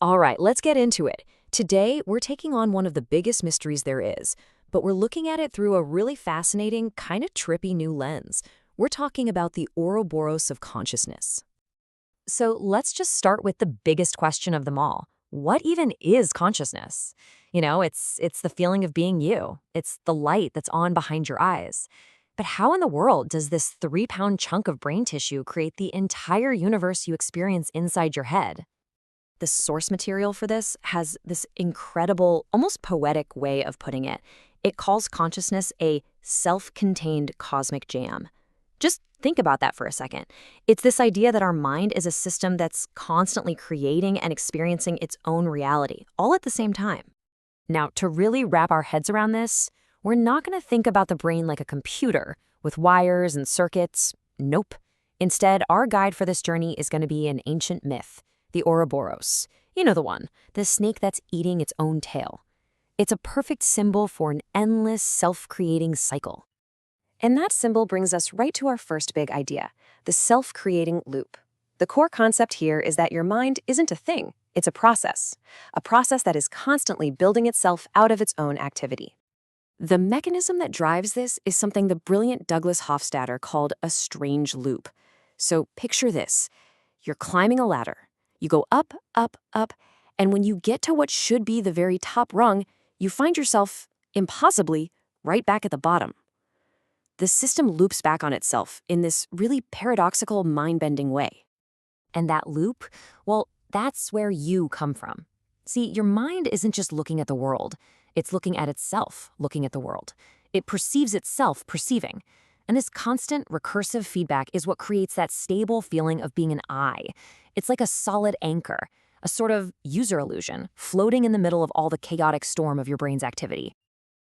All right, let's get into it. Today, we're taking on one of the biggest mysteries there is, but we're looking at it through a really fascinating, kind of trippy new lens. We're talking about the Ouroboros of consciousness. So let's just start with the biggest question of them all. What even is consciousness? It's the feeling of being you. It's the light that's on behind your eyes. But how in the world does this 3-pound chunk of brain tissue create the entire universe you experience inside your head? The source material for this has this incredible, almost poetic way of putting it. It calls consciousness a self-contained cosmic jam. Just think about that for a second. It's this idea that our mind is a system that's constantly creating and experiencing its own reality, all at the same time. Now, to really wrap our heads around this, we're not going to think about the brain like a computer with wires and circuits. Nope. Instead, our guide for this journey is going to be an ancient myth, the Ouroboros. You know the one, the snake that's eating its own tail. It's a perfect symbol for an endless, self-creating cycle. And that symbol brings us right to our first big idea, the self-creating loop. The core concept here is that your mind isn't a thing, it's a process that is constantly building itself out of its own activity. The mechanism that drives this is something the brilliant Douglas Hofstadter called a strange loop. So picture this. You're climbing a ladder. You go up, up, up, and when you get to what should be the very top rung, you find yourself, impossibly, right back at the bottom. The system loops back on itself in this really paradoxical, mind-bending way. And that loop, well, that's where you come from. See, your mind isn't just looking at the world. It's looking at itself, looking at the world. It perceives itself perceiving. And this constant, recursive feedback is what creates that stable feeling of being an I. It's like a solid anchor, a sort of user illusion, floating in the middle of all the chaotic storm of your brain's activity.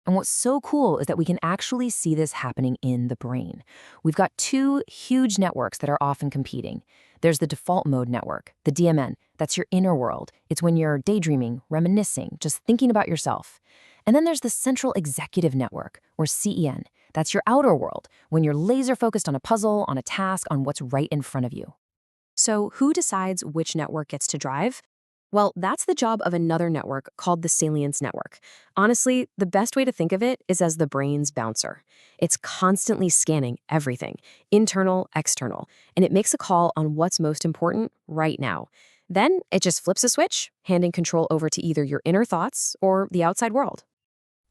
And what's so cool is that we can actually see this happening in the brain. We've got two huge networks that are often competing. There's the default mode network, the DMN. That's your inner world. It's when you're daydreaming, reminiscing, just thinking about yourself. And then there's the central executive network, or CEN. That's your outer world, when you're laser focused on a puzzle, on a task, on what's right in front of you. So who decides which network gets to drive? Well, that's the job of another network called the salience network. Honestly, the best way to think of it is as the brain's bouncer. It's constantly scanning everything, internal, external, and it makes a call on what's most important right now. Then it just flips a switch, handing control over to either your inner thoughts or the outside world.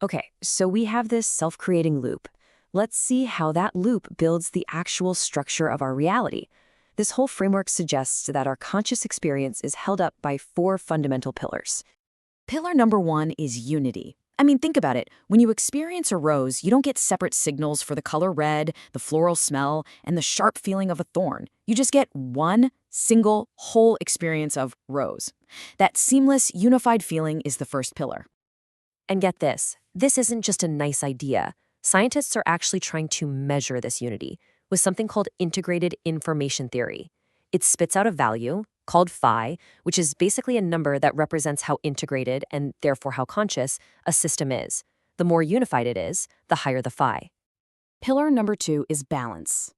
Okay, so we have this self-creating loop. Let's see how that loop builds the actual structure of our reality. This whole framework suggests that our conscious experience is held up by 4 fundamental pillars. Pillar number 1 is unity. I mean, think about it. When you experience a rose, you don't get separate signals for the color red, the floral smell, and the sharp feeling of a thorn. You just get one single, whole experience of rose. That seamless, unified feeling is the first pillar. And get this isn't just a nice idea. Scientists are actually trying to measure this unity with something called integrated information theory. It spits out a value, called phi, which is basically a number that represents how integrated, and therefore how conscious, a system is. The more unified it is, the higher the phi. Pillar number 2 is balance.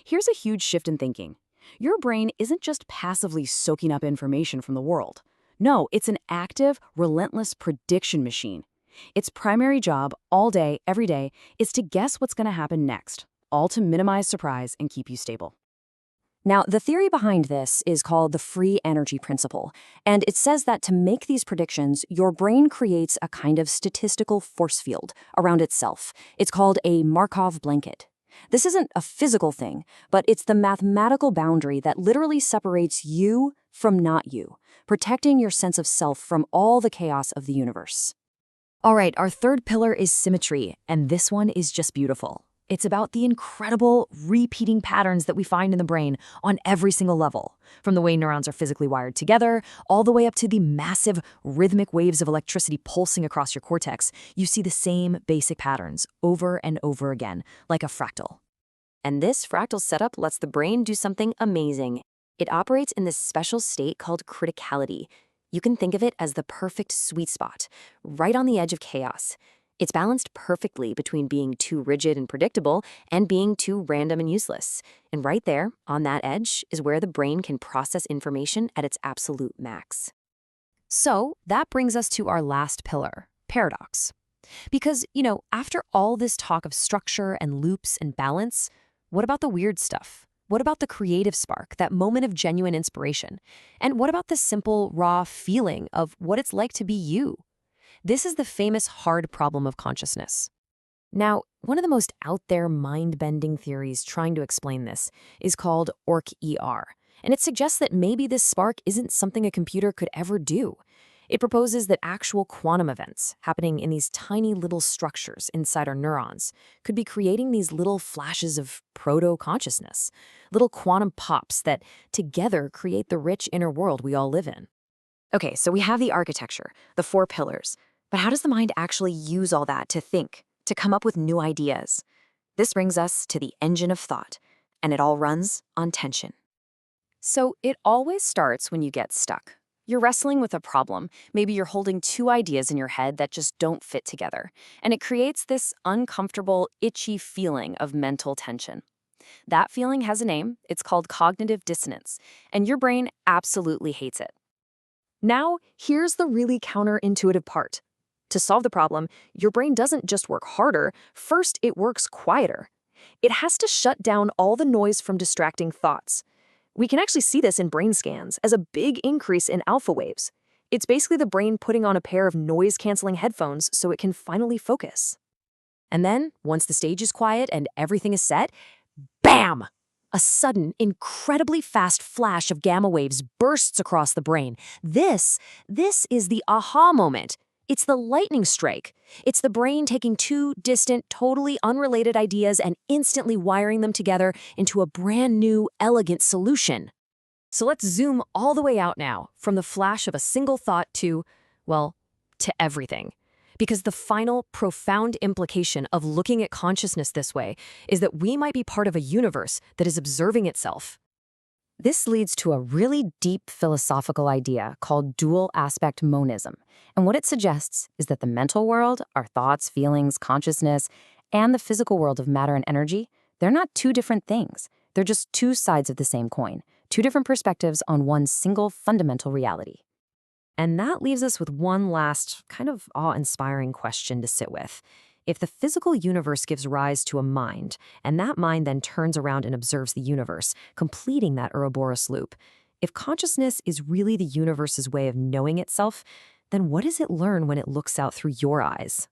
Here's a huge shift in thinking. Your brain isn't just passively soaking up information from the world. No, it's an active, relentless prediction machine. Its primary job, all day, every day, is to guess what's going to happen next, all to minimize surprise and keep you stable. Now, the theory behind this is called the free energy principle, and it says that to make these predictions, your brain creates a kind of statistical force field around itself. It's called a Markov blanket. This isn't a physical thing, but it's the mathematical boundary that literally separates you from not you, protecting your sense of self from all the chaos of the universe. All right, our third pillar is symmetry, and this one is just beautiful. It's about the incredible repeating patterns that we find in the brain on every single level, from the way neurons are physically wired together, all the way up to the massive rhythmic waves of electricity pulsing across your cortex. You see the same basic patterns over and over again, like a fractal. And this fractal setup lets the brain do something amazing. It operates in this special state called criticality. You can think of it as the perfect sweet spot, right on the edge of chaos. It's balanced perfectly between being too rigid and predictable and being too random and useless. And right there, on that edge, is where the brain can process information at its absolute max. So that brings us to our last pillar, paradox. Because, after all this talk of structure and loops and balance, what about the weird stuff? What about the creative spark, that moment of genuine inspiration? And what about the simple, raw feeling of what it's like to be you? This is the famous hard problem of consciousness. Now, one of the most out there mind-bending theories trying to explain this is called ORC-ER, and it suggests that maybe this spark isn't something a computer could ever do. It proposes that actual quantum events happening in these tiny little structures inside our neurons could be creating these little flashes of proto-consciousness, little quantum pops that together create the rich inner world we all live in. Okay, so we have the architecture, the four pillars, but how does the mind actually use all that to think, to come up with new ideas? This brings us to the engine of thought, and it all runs on tension. So it always starts when you get stuck. You're wrestling with a problem. Maybe you're holding two ideas in your head that just don't fit together, and it creates this uncomfortable, itchy feeling of mental tension. That feeling has a name. It's called cognitive dissonance, and your brain absolutely hates it. Now, here's the really counterintuitive part. To solve the problem, your brain doesn't just work harder. First, it works quieter. It has to shut down all the noise from distracting thoughts. We can actually see this in brain scans as a big increase in alpha waves. It's basically the brain putting on a pair of noise-canceling headphones so it can finally focus. And then, once the stage is quiet and everything is set, bam! A sudden, incredibly fast flash of gamma waves bursts across the brain. This is the aha moment. It's the lightning strike. It's the brain taking two distant, totally unrelated ideas and instantly wiring them together into a brand new, elegant solution. So let's zoom all the way out now, from the flash of a single thought to, well, to everything. Because the final, profound implication of looking at consciousness this way is that we might be part of a universe that is observing itself. This leads to a really deep philosophical idea called dual aspect monism. And what it suggests is that the mental world, our thoughts, feelings, consciousness, and the physical world of matter and energy, they're not two different things. They're just two sides of the same coin, two different perspectives on one single fundamental reality. And that leaves us with one last, kind of awe-inspiring question to sit with. If the physical universe gives rise to a mind, and that mind then turns around and observes the universe, completing that Ouroboros loop, if consciousness is really the universe's way of knowing itself, then what does it learn when it looks out through your eyes?